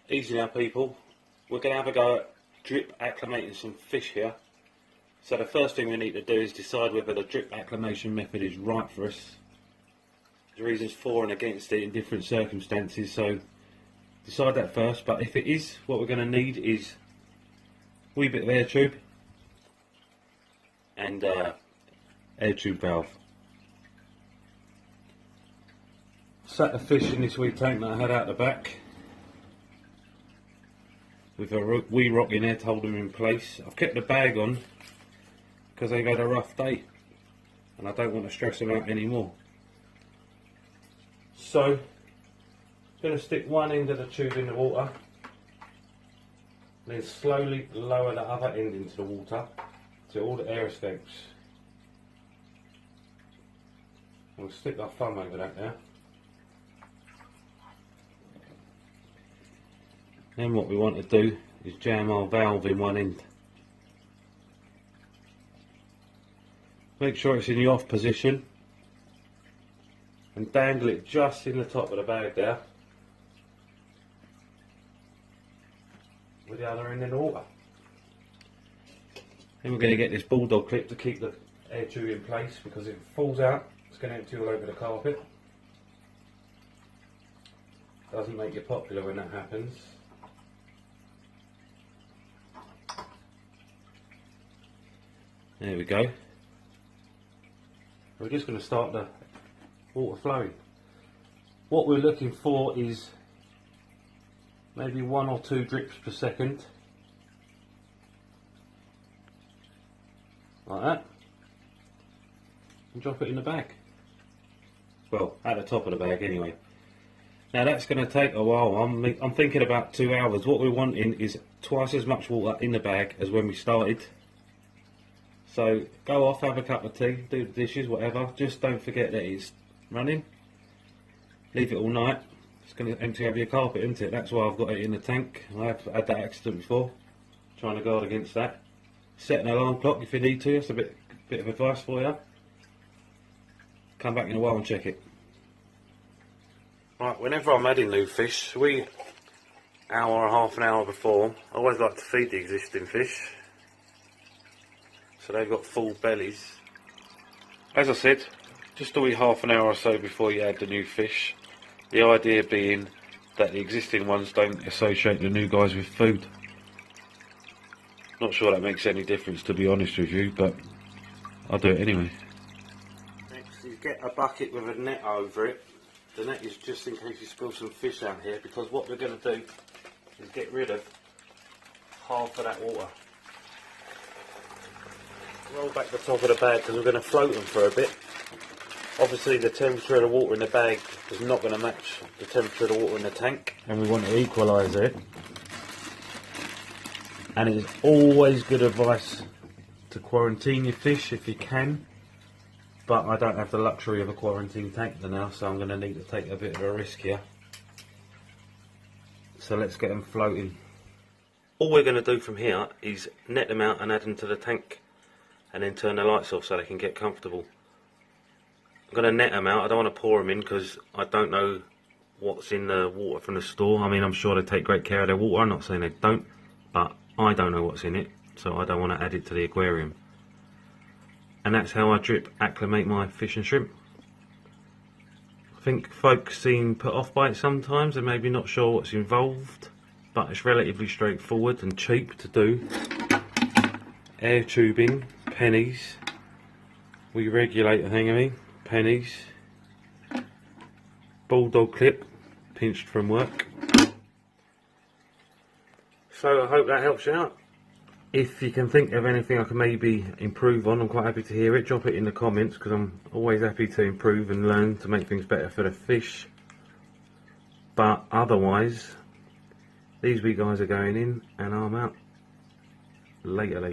Easy now, people. We're going to have a go at drip acclimating some fish here. So the first thing we need to do is decide whether the drip acclimation method is right for us. There's reasons for and against it in different circumstances, so decide that first. But if it is, what we're going to need is a wee bit of air tube and air tube valve. Sat the fish in this wee tank that I had out the back with a wee rocking head holder in place. I've kept the bag on because they've had a rough day and I don't want to stress them out anymore. So I'm going to stick one end of the tube in the water, then slowly lower the other end into the water till all the air escapes. We'll stick our thumb over that now. Then what we want to do is jam our valve in one end. Make sure it's in the off position and dangle it just in the top of the bag there with the other end in the water. Then we're going to get this bulldog clip to keep the air tube in place, because if it falls out it's going to empty all over the carpet. Doesn't make it popular when that happens. There we go. We're just going to start the water flowing. What we're looking for is maybe 1 or 2 drips per second, like that, and drop it in the bag. Well, at the top of the bag anyway. Now that's going to take a while. I'm thinking about 2 hours. What we're wanting is twice as much water in the bag as when we started. So go off, have a cup of tea, do the dishes, whatever. Just don't forget that it's running. Leave it all night. It's going to empty over your carpet, isn't it? That's why I've got it in the tank. I have had that accident before. Trying to guard against that. Set an alarm clock if you need to. That's a bit of advice for you. Come back in a while and check it. Right, whenever I'm adding new fish, hour or half an hour before, I always like to feed the existing fish, so they've got full bellies. As I said, just a wee half an hour or so before you add the new fish. The idea being that the existing ones don't associate the new guys with food. Not sure that makes any difference, to be honest with you, but I'll do it anyway. Next is get a bucket with a net over it. The net is just in case you spill some fish down here, because what we're going to do is get rid of half of that water. Roll back the top of the bag because we're going to float them for a bit. Obviously the temperature of the water in the bag is not going to match the temperature of the water in the tank, and we want to equalise it. And it is always good advice to quarantine your fish if you can, but I don't have the luxury of a quarantine tank now, so I'm going to need to take a bit of a risk here. So let's get them floating. All we're going to do from here is net them out and add them to the tank, and then turn the lights off so they can get comfortable. I'm going to net them out. I don't want to pour them in because I don't know what's in the water from the store. I mean, I'm sure they take great care of their water. I'm not saying they don't, but I don't know what's in it, so I don't want to add it to the aquarium. And that's how I drip acclimate my fish and shrimp. I think folks seem put off by it sometimes and maybe not sure what's involved, but it's relatively straightforward and cheap to do. Air tubing, pennies, we regulate the thingamy, pennies, bulldog clip, pinched from work. So I hope that helps you out. If you can think of anything I can maybe improve on, I'm quite happy to hear it. Drop it in the comments, because I'm always happy to improve and learn to make things better for the fish. But otherwise, these wee guys are going in and I'm out. Later.